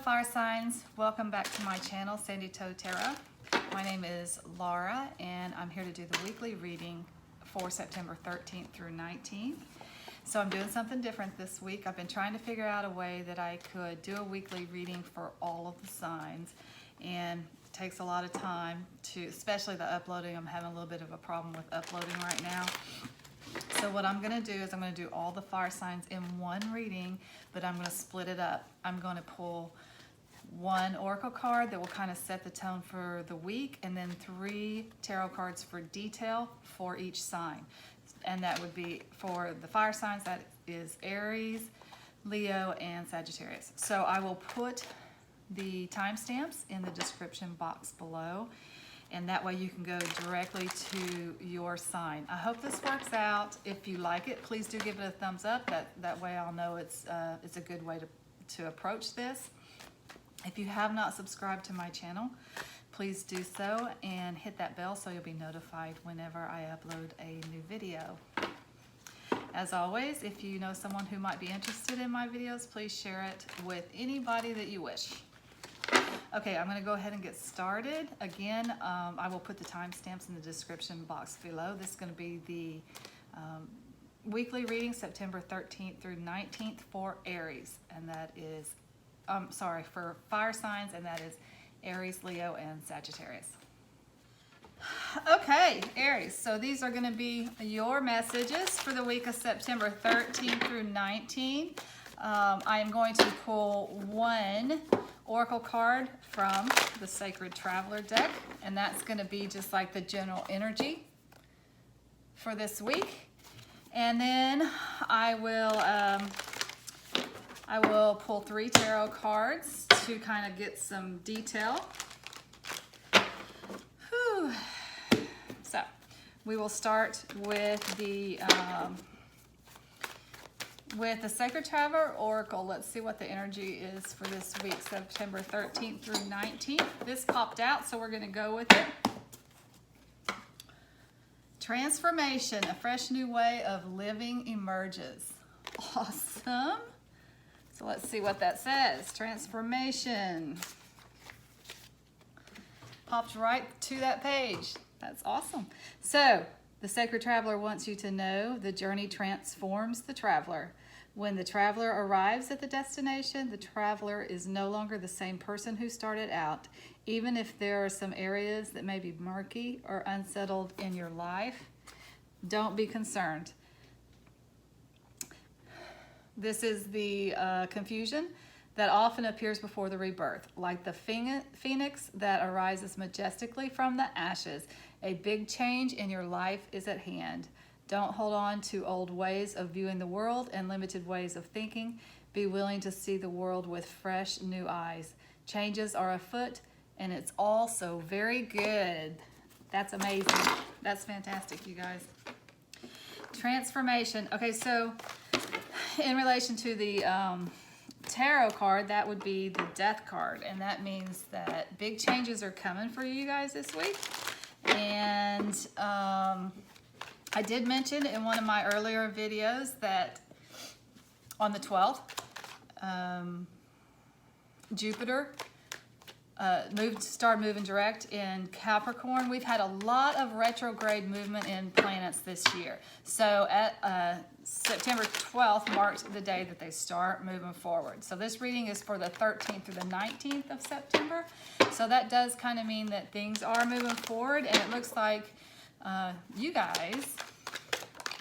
fire signs, welcome back to my channel, Sandy Toe Tarot. My name is Laura and I'm here to do the weekly reading for September 13th through 19th. So I'm doing something different this week. I've been trying to figure out a way that I could do a weekly reading for all of the signs, and it takes a lot of time to, especially the uploading. I'm having a little bit of a problem with uploading right now. So what I'm going to do is I'm going to do all the fire signs in one reading, but I'm going to split it up. I'm going to pull one oracle card that will kind of set the tone for the week, and then 3 tarot cards for detail for each sign. And that would be for the fire signs, that is Aries, Leo, and Sagittarius. So I will put the timestamps in the description box below, and that way you can go directly to your sign. I hope this works out. If you like it, please do give it a thumbs up. That way I'll know it's a good way to approach this. If you have not subscribed to my channel, please do so and hit that bell so you'll be notified whenever I upload a new video. As always, if you know someone who might be interested in my videos, please share it with anybody that you wish. Okay, I'm going to go ahead and get started. Again, I will put the timestamps in the description box below. This is going to be the weekly reading, September 13th through 19th for Aries, and that is, for fire signs, and that is Aries, Leo, and Sagittarius. Okay, Aries, so these are going to be your messages for the week of September 13th through 19th. I am going to pull one oracle card from the Sacred Traveler deck, and that's going to be just like the general energy for this week. And then I will pull 3 tarot cards to kind of get some detail. Whew. So we will start with the Sacred Traveler Oracle. Let's see what the energy is for this week, September 13th through 19th. This popped out, so we're going to go with it. Transformation, a fresh new way of living emerges. Awesome. So let's see what that says. Transformation. Popped right to that page. That's awesome. So the Sacred Traveler wants you to know the journey transforms the traveler. When the traveler arrives at the destination, the traveler is no longer the same person who started out. Even if there are some areas that may be murky or unsettled in your life, don't be concerned. This is the confusion that often appears before the rebirth, like the phoenix that arises majestically from the ashes. A big change in your life is at hand. Don't hold on to old ways of viewing the world and limited ways of thinking. Be willing to see the world with fresh, new eyes. Changes are afoot, and it's all so very good. That's amazing. That's fantastic, you guys. Transformation. Okay, so in relation to the tarot card, that would be the Death card, and that means that big changes are coming for you guys this week. And I did mention in one of my earlier videos that on the 12th, Jupiter started moving direct in Capricorn. We've had a lot of retrograde movement in planets this year. So at September 12th marked the day that they start moving forward. So this reading is for the 13th through the 19th of September. So that does kind of mean that things are moving forward, and it looks like you guys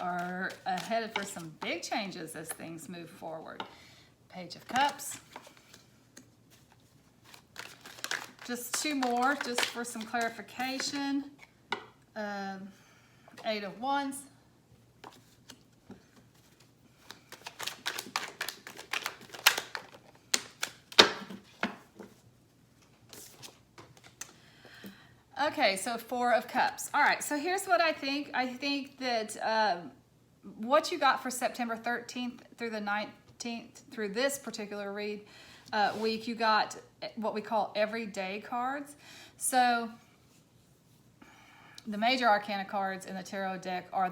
are headed for some big changes as things move forward. Page of Cups. Just 2 more, just for some clarification. 8 of Wands. Okay, so 4 of Cups. All right, so here's what I think. I think that what you got for September 13th through the 19th, through this particular week, you got what we call everyday cards. So the major arcana cards in the tarot deck are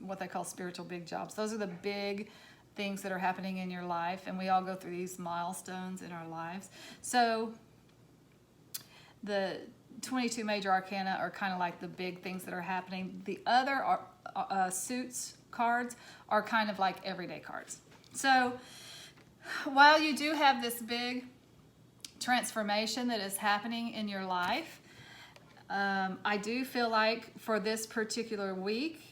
what they call spiritual big jobs. Those are the big things that are happening in your life, and we all go through these milestones in our lives. So the 22 major arcana are kind of like the big things that are happening. The other suits cards are kind of like everyday cards. So while you do have this big transformation that is happening in your life, I do feel like for this particular week,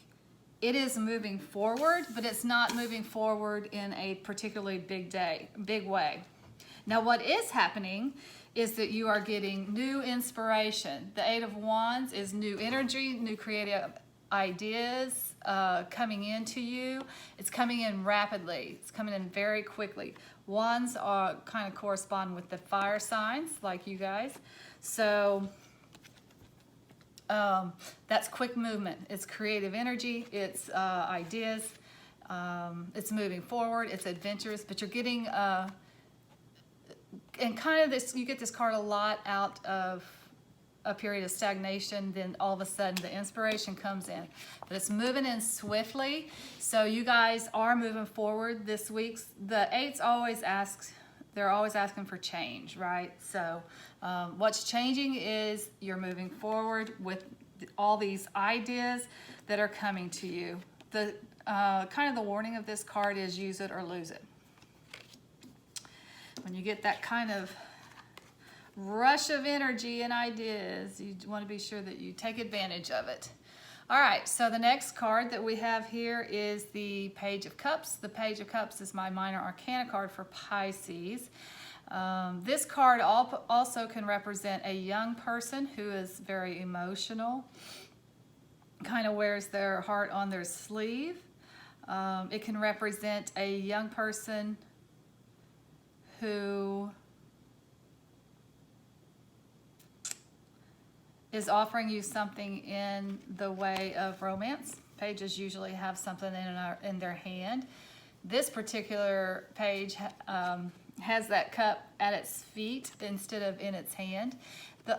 it is moving forward, but it's not moving forward in a particularly big way. Now, what is happening is that you are getting new inspiration. The Eight of Wands is new energy, new creative ideas coming into you. It's coming in rapidly. It's coming in very quickly. Wands are kind of correspond with the fire signs, like you guys. So that's quick movement. It's creative energy. It's ideas. It's moving forward. It's adventurous. But you're getting and kind of this. You get this card a lot out of a period of stagnation. Then all of a sudden, the inspiration comes in. But it's moving in swiftly. So you guys are moving forward this week. The eights always ask. They're always asking for change, right? So what's changing is you're moving forward with all these ideas that are coming to you. The kind of the warning of this card is use it or lose it. When you get that kind of rush of energy and ideas, you want to be sure that you take advantage of it. All right, so the next card that we have here is the Page of Cups. The Page of Cups is my minor arcana card for Pisces. This card also can represent a young person who is very emotional, kind of wears their heart on their sleeve. It can represent a young person who is offering you something in the way of romance. Pages usually have something in their hand. This particular page has that cup at its feet instead of in its hand.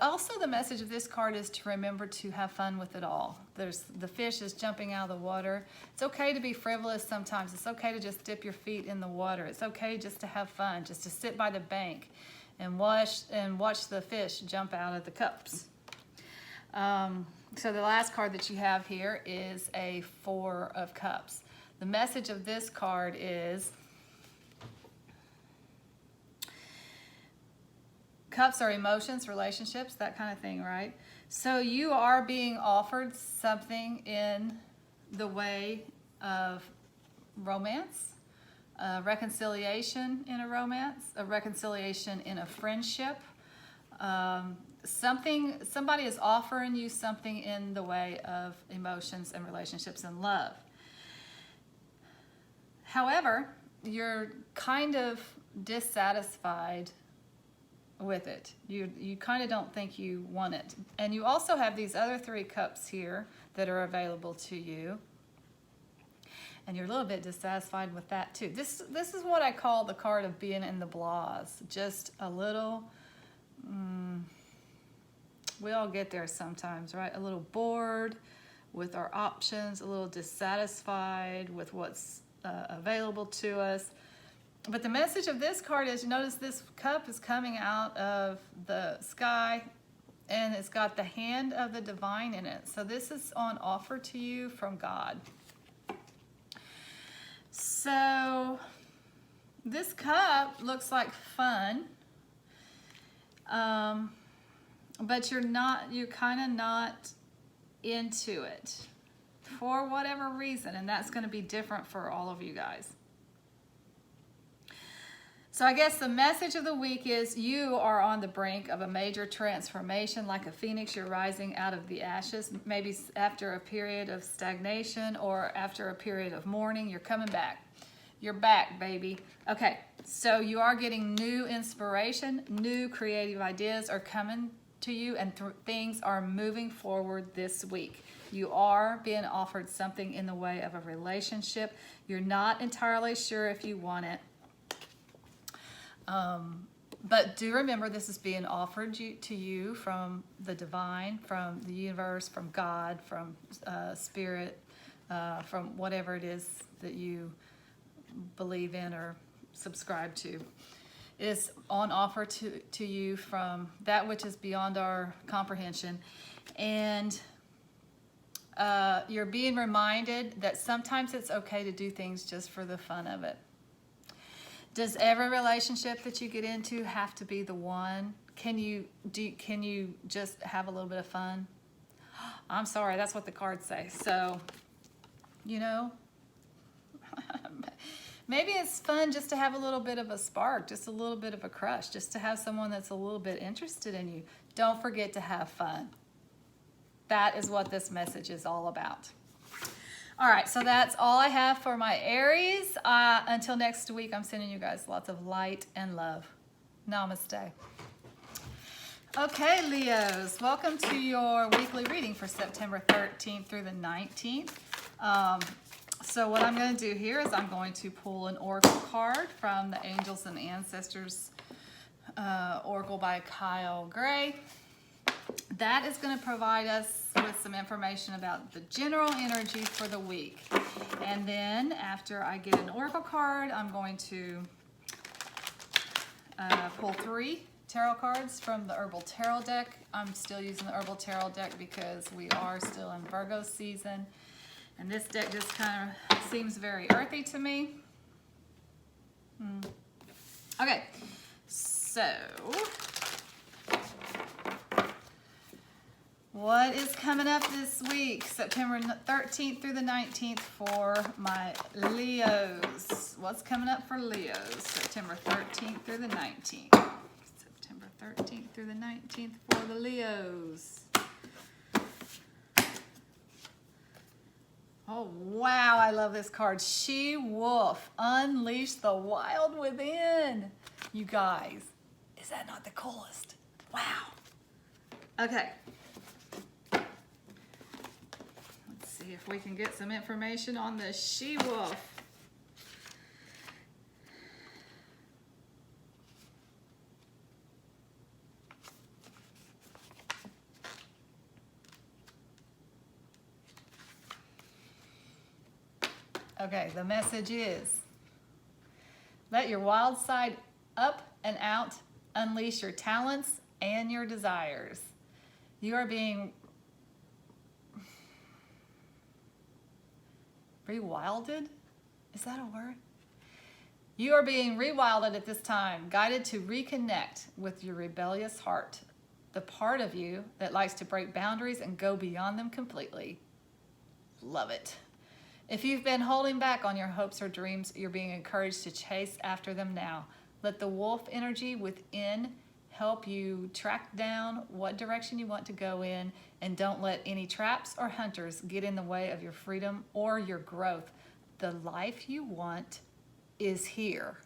Also, the message of this card is to remember to have fun with it all. The fish is jumping out of the water. It's okay to be frivolous sometimes. It's okay to just dip your feet in the water. It's okay just to have fun, just to sit by the bank and watch the fish jump out of the cups. So the last card that you have here is a Four of Cups. The message of this card is cups are emotions, relationships, that kind of thing, right? So you are being offered something in the way of romance, reconciliation in a romance, a reconciliation in a friendship. Somebody is offering you something in the way of emotions and relationships and love. However, you're kind of dissatisfied with it. You kind of don't think you want it. And you also have these other three cups here that are available to you. And you're a little bit dissatisfied with that too. This is what I call the card of being in the blahs. Just a little, we all get there sometimes, right? A little bored with our options, a little dissatisfied with what's available to us. But the message of this card is, you notice this cup is coming out of the sky and it's got the hand of the divine in it. So this is on offer to you from God. So this cup looks like fun, but you're kind of not into it for whatever reason, and that's going to be different for all of you guys. So I guess the message of the week is you are on the brink of a major transformation. Like a phoenix, you're rising out of the ashes. Maybe after a period of stagnation or after a period of mourning, you're coming back. You're back, baby. Okay, so you are getting new inspiration. New creative ideas are coming to you, and things are moving forward this week. You are being offered something in the way of a relationship. You're not entirely sure if you want it. But do remember, this is being offered to you from the divine, from the universe, from God, from spirit, from whatever it is that you believe in or subscribe to. It is on offer to you from that which is beyond our comprehension. And you're being reminded that sometimes it's okay to do things just for the fun of it. Does every relationship that you get into have to be the one? Can you just have a little bit of fun? I'm sorry, that's what the cards say. So, you know, maybe it's fun just to have a little bit of a spark, just a little bit of a crush, just to have someone that's a little bit interested in you. Don't forget to have fun. That is what this message is all about. All right, so that's all I have for my Aries. Until next week, I'm sending you guys lots of light and love. Namaste. Okay, Leos, welcome to your weekly reading for September 13th through the 19th. So what I'm going to do here is I'm going to pull an oracle card from the Angels and Ancestors Oracle by Kyle Gray. That is going to provide us with some information about the general energy for the week. And then after I get an oracle card, I'm going to pull 3 tarot cards from the Herbal Tarot deck. I'm still using the Herbal Tarot deck because we are still in Virgo season. And this deck just kind of seems very earthy to me. Okay, so what is coming up this week, September 13th through the 19th for my Leos? What's coming up for Leos, September 13th through the 19th? September 13th through the 19th for the Leos. Oh, wow, I love this card. She-Wolf, unleash the wild within. You guys, is that not the coolest? Wow. Okay. See if we can get some information on the She-Wolf. Okay, the message is, let your wild side up and out, unleash your talents and your desires. You are being rewilded? Is that a word? You are being rewilded at this time, guided to reconnect with your rebellious heart, the part of you that likes to break boundaries and go beyond them completely. Love it. If you've been holding back on your hopes or dreams, you're being encouraged to chase after them now. Let the wolf energy within help you track down what direction you want to go in, and don't let any traps or hunters get in the way of your freedom or your growth. The life you want is here.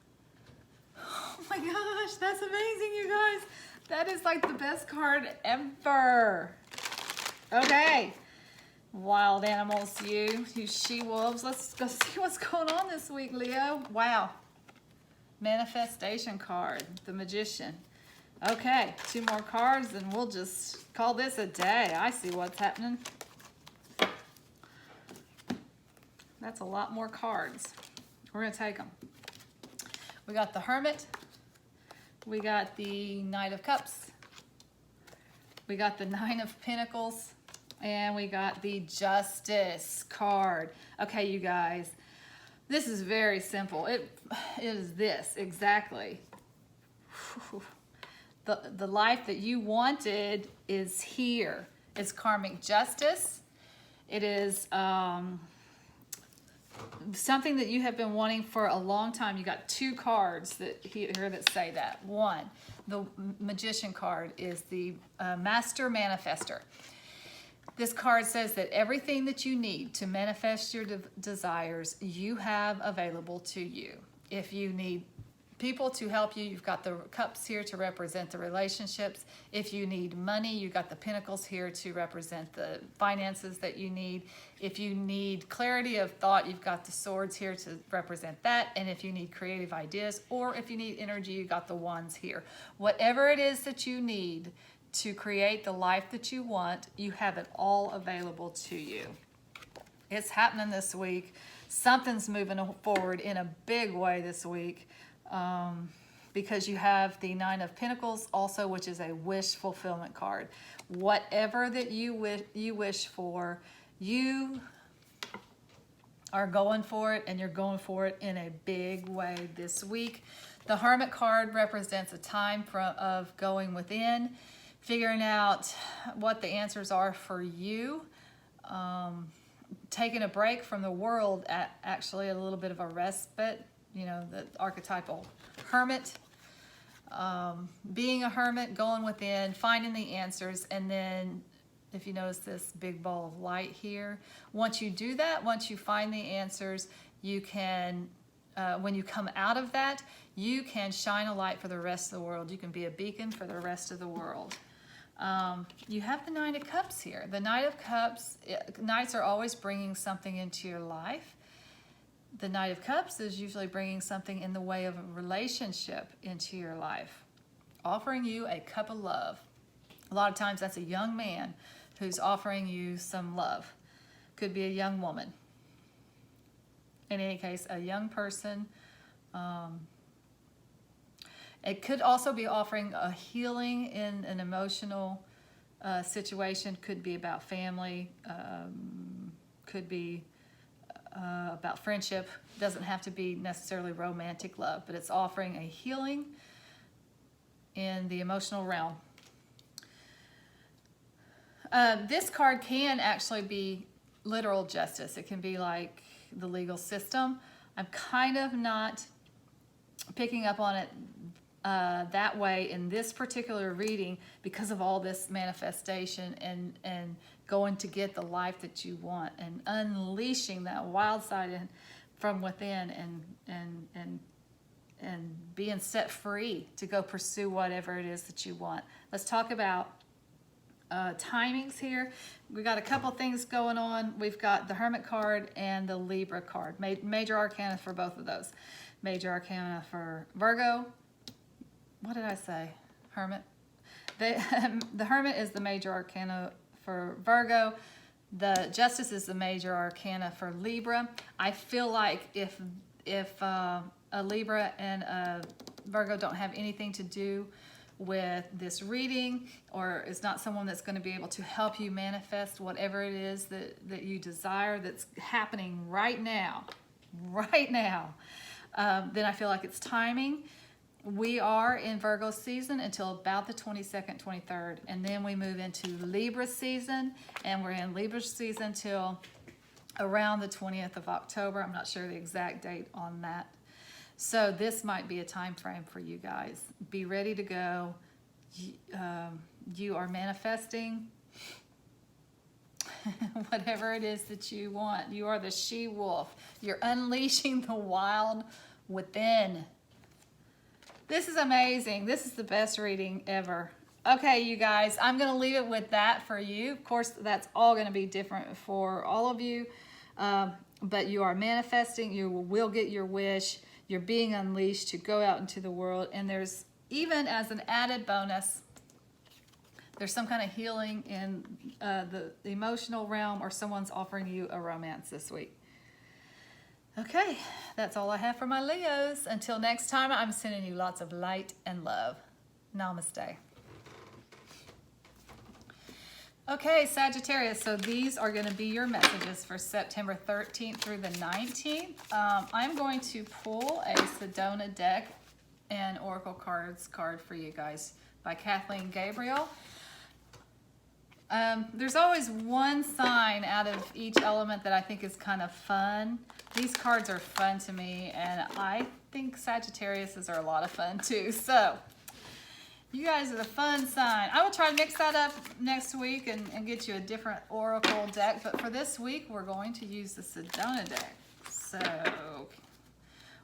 Oh my gosh, that's amazing, you guys. That is like the best card ever. Okay, wild animals, you she-wolves. Let's go see what's going on this week, Leo. Wow. Manifestation card, the Magician. Okay, 2 more cards and we'll just call this a day. I see what's happening. That's a lot more cards. We're going to take them. We got the Hermit. We got the Knight of Cups. We got the 9 of Pentacles. And we got the Justice card. Okay, you guys. This is very simple. It is this, exactly. The life that you wanted is here. It's karmic justice. It is something that you have been wanting for a long time. You got 2 cards here that say that. 1, the Magician card is the Master Manifester. This card says that everything that you need to manifest your desires, you have available to you. If you need people to help you, you've got the cups here to represent the relationships. If you need money, you've got the pentacles here to represent the finances that you need. If you need clarity of thought, you've got the swords here to represent that. And if you need creative ideas, or if you need energy, you've got the wands here. Whatever it is that you need to create the life that you want, you have it all available to you. It's happening this week. Something's moving forward in a big way this week, because you have the Nine of Pentacles also, which is a wish fulfillment card. Whatever that you wish for, you are going for it, and you're going for it in a big way this week. The Hermit card represents a time of going within, figuring out what the answers are for you, taking a break from the world, actually a little bit of a respite, you know, the archetypal hermit. Being a hermit, going within, finding the answers, and then if you notice this big ball of light here, once you do that, once you find the answers, you can, when you come out of that, you can shine a light for the rest of the world. You can be a beacon for the rest of the world. You have the Nine of Cups here. The Knight of Cups, Knights are always bringing something into your life. The Knight of Cups is usually bringing something in the way of a relationship into your life, offering you a cup of love. A lot of times that's a young man who's offering you some love. Could be a young woman. In any case, a young person. It could also be offering a healing in an emotional situation. Could be about family. Could be about friendship. Doesn't have to be necessarily romantic love, but it's offering a healing in the emotional realm. This card can actually be literal justice. It can be like the legal system. I'm kind of not picking up on it that way in this particular reading because of all this manifestation and going to get the life that you want and unleashing that wild side from within and being set free to go pursue whatever it is that you want. Let's talk about timings here. We got a couple things going on. We've got the Hermit card and the Libra card. Major arcana for both of those. Major arcana for Virgo. What did I say? Hermit. The Hermit is the major arcana for Virgo. The Justice is the major arcana for Libra. I feel like if a Libra and a Virgo don't have anything to do with this reading, or is not someone that's going to be able to help you manifest whatever it is that you desire that's happening right now, then I feel like it's timing. We are in Virgo season until about the 22nd, 23rd, and then we move into Libra season, and we're in Libra season till around the 20th of October. I'm not sure the exact date on that. So this might be a time frame for you guys. Be ready to go. You are manifesting whatever it is that you want. You are the she-wolf. You're unleashing the wild within. This is amazing. This is the best reading ever. Okay, you guys, I'm going to leave it with that for you. Of course, that's all going to be different for all of you. But you are manifesting. You will get your wish. You're being unleashed to go out into the world. And there's, even as an added bonus, there's some kind of healing in the emotional realm, or someone's offering you a romance this week. Okay, that's all I have for my Leos. Until next time, I'm sending you lots of light and love. Namaste. Okay, Sagittarius, so these are going to be your messages for September 13th through the 19th. I'm going to pull a Sedona deck and Oracle card for you guys by Kathleen Gabriel. There's always one sign out of each element that I think is kind of fun. These cards are fun to me, and I think Sagittariuses are a lot of fun too. So you guys are the fun sign. I will try to mix that up next week and get you a different Oracle deck. But for this week, we're going to use the Sedona deck. So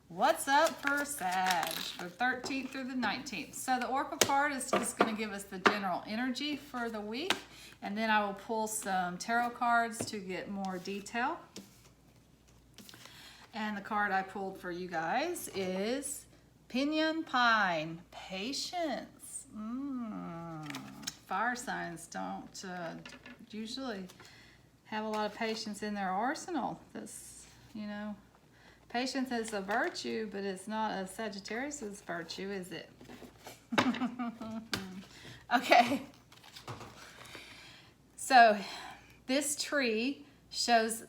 what's up for Sag for 13th through the 19th? So the Oracle card is just going to give us the general energy for the week. And then I will pull some tarot cards to get more detail. And the card I pulled for you guys is Pinion Pine, Patience. Fire signs don't usually have a lot of patience in their arsenal. That's, you know, patience is a virtue, but it's not a Sagittarius's virtue, is it? Okay. So this tree shows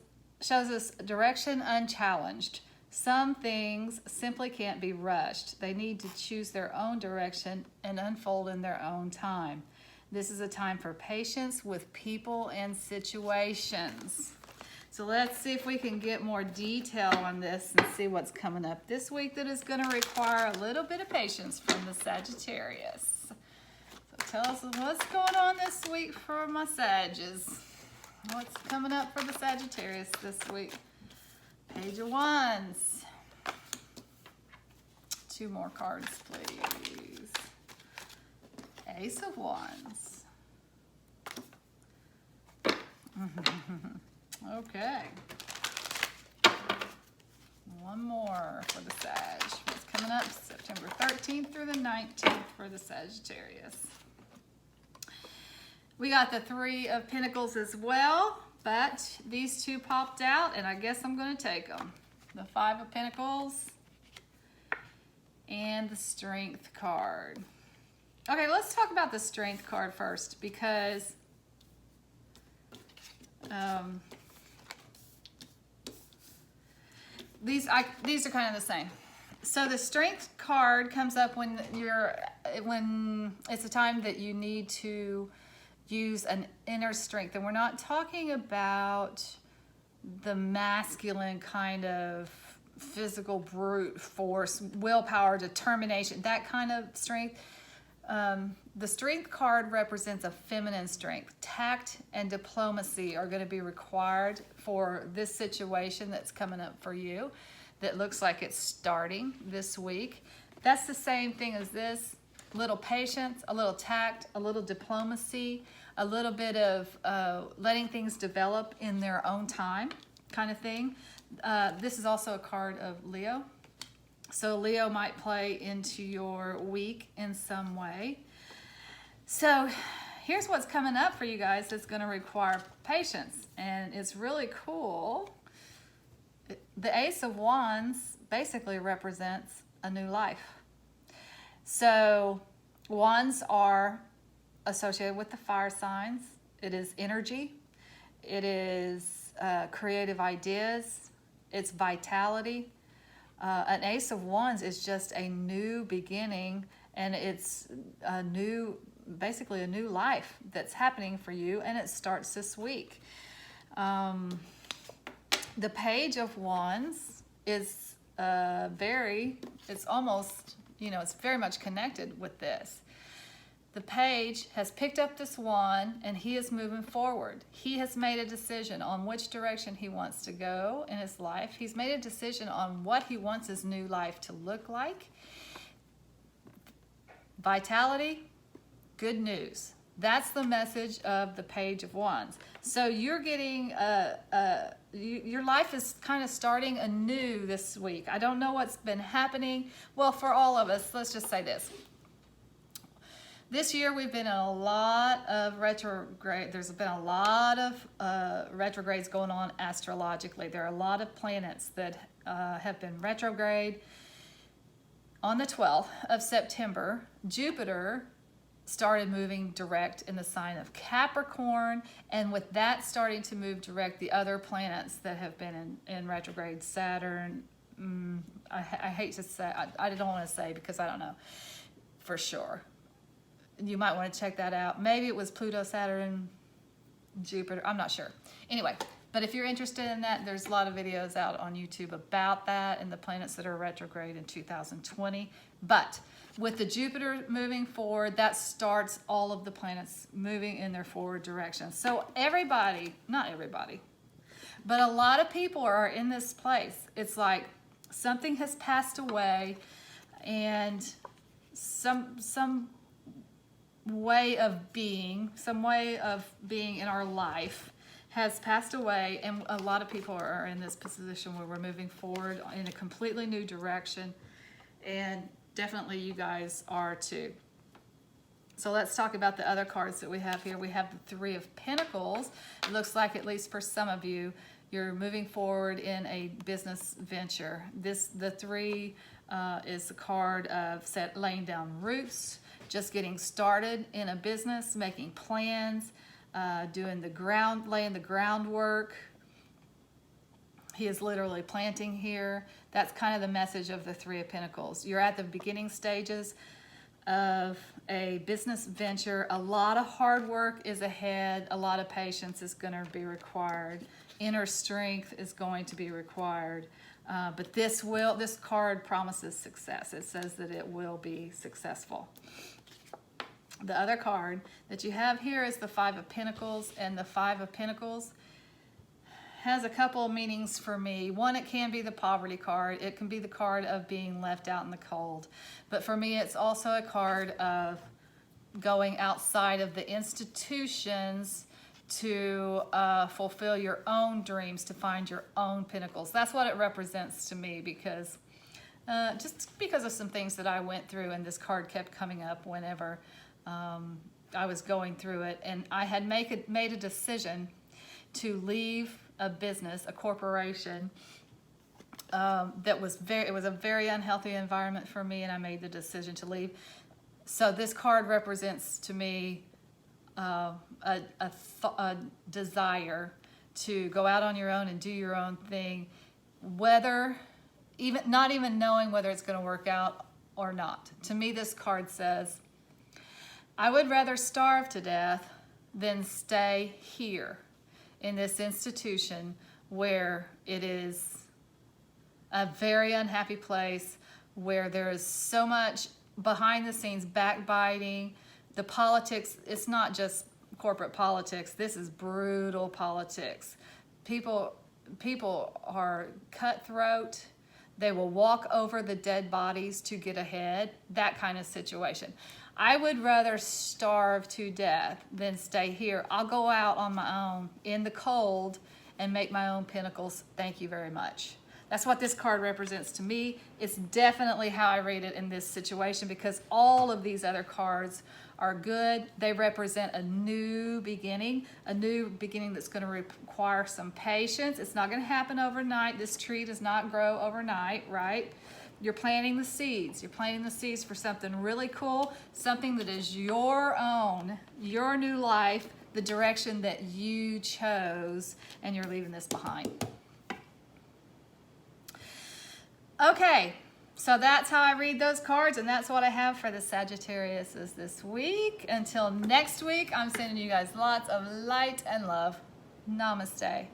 us direction unchallenged. Some things simply can't be rushed. They need to choose their own direction and unfold in their own time. This is a time for patience with people and situations. So let's see if we can get more detail on this and see what's coming up this week that is going to require a little bit of patience from the Sagittarius. So tell us what's going on this week for my Sages. What's coming up for the Sagittarius this week? Page of Wands. 2 more cards, please. Ace of Wands. Okay. One more for the Sag. What's coming up September 13th through the 19th for the Sagittarius. We got the 3 of Pentacles as well, but these 2 popped out, and I guess I'm going to take them. The 5 of Pentacles and the Strength card. Okay, let's talk about the Strength card first, because these are kind of the same. So the Strength card comes up when it's a time that you need to use an inner strength, and we're not talking about the masculine kind of physical brute force, willpower, determination, that kind of strength. The Strength card represents a feminine strength. Tact and diplomacy are going to be required for this situation that's coming up for you, that looks like it's starting this week. That's the same thing as this. Little patience, a little tact, a little diplomacy, a little bit of letting things develop in their own time kind of thing. This is also a card of Leo. So Leo might play into your week in some way. So here's what's coming up for you guys that's going to require patience, and it's really cool. The Ace of Wands basically represents a new life. So wands are associated with the fire signs. It is energy. It is creative ideas. It's vitality. An Ace of Wands is just a new beginning, and it's basically a new life that's happening for you, and it starts this week. The Page of Wands is it's almost, it's very much connected with this. The page has picked up this wand, and he is moving forward. He has made a decision on which direction he wants to go in his life. He's made a decision on what he wants his new life to look like. Vitality, good news. That's the message of the Page of Wands. So you're getting, your life is kind of starting anew this week. I don't know what's been happening. Well, for all of us, let's just say this. This year we've been in a lot of retrograde. There's been a lot of retrogrades going on astrologically. There are a lot of planets that have been retrograde. On the 12th of September, Jupiter started moving direct in the sign of Capricorn, and with that starting to move direct, the other planets that have been in retrograde, Saturn, I hate to say, I don't want to say because I don't know for sure. You might want to check that out. Maybe it was Pluto, Saturn, Jupiter. I'm not sure. Anyway, but if you're interested in that, there's a lot of videos out on YouTube about that and the planets that are retrograde in 2020. But with the Jupiter moving forward, that starts all of the planets moving in their forward direction. So everybody, not everybody, but a lot of people are in this place. It's like something has passed away, and some way of being in our life has passed away, and a lot of people are in this position where we're moving forward in a completely new direction, and definitely you guys are too. So let's talk about the other cards that we have here. We have the Three of Pentacles. It looks like, at least for some of you, you're moving forward in a business venture. The three is the card of laying down roots, just getting started in a business, making plans, laying the groundwork. He is literally planting here. That's kind of the message of the Three of Pentacles. You're at the beginning stages of a business venture. A lot of hard work is ahead. A lot of patience is going to be required. Inner strength is going to be required. But this card promises success. It says that it will be successful. The other card that you have here is the Five of Pentacles, and the Five of Pentacles has a couple of meanings for me. One, it can be the poverty card. It can be the card of being left out in the cold. But for me, it's also a card of going outside of the institutions to fulfill your own dreams, to find your own pinnacles. That's what it represents to me, because just because of some things that I went through, and this card kept coming up whenever I was going through it. And I had made a decision to leave a business, a corporation, it was a very unhealthy environment for me, and I made the decision to leave. So this card represents to me a desire to go out on your own and do your own thing, not even knowing whether it's going to work out or not. To me, this card says, I would rather starve to death than stay here in this institution where it is a very unhappy place, where there is so much behind the scenes backbiting. The politics, it's not just corporate politics. This is brutal politics. People are cutthroat. They will walk over the dead bodies to get ahead, that kind of situation. I would rather starve to death than stay here. I'll go out on my own in the cold and make my own pinnacles. Thank you very much. That's what this card represents to me. It's definitely how I read it in this situation, because all of these other cards are good. They represent a new beginning that's going to require some patience. It's not going to happen overnight. This tree does not grow overnight, right? You're planting the seeds. You're planting the seeds for something really cool, something that is your own, your new life, the direction that you chose, and you're leaving this behind. Okay, so that's how I read those cards, and that's what I have for the Sagittariuses this week. Until next week, I'm sending you guys lots of light and love. Namaste.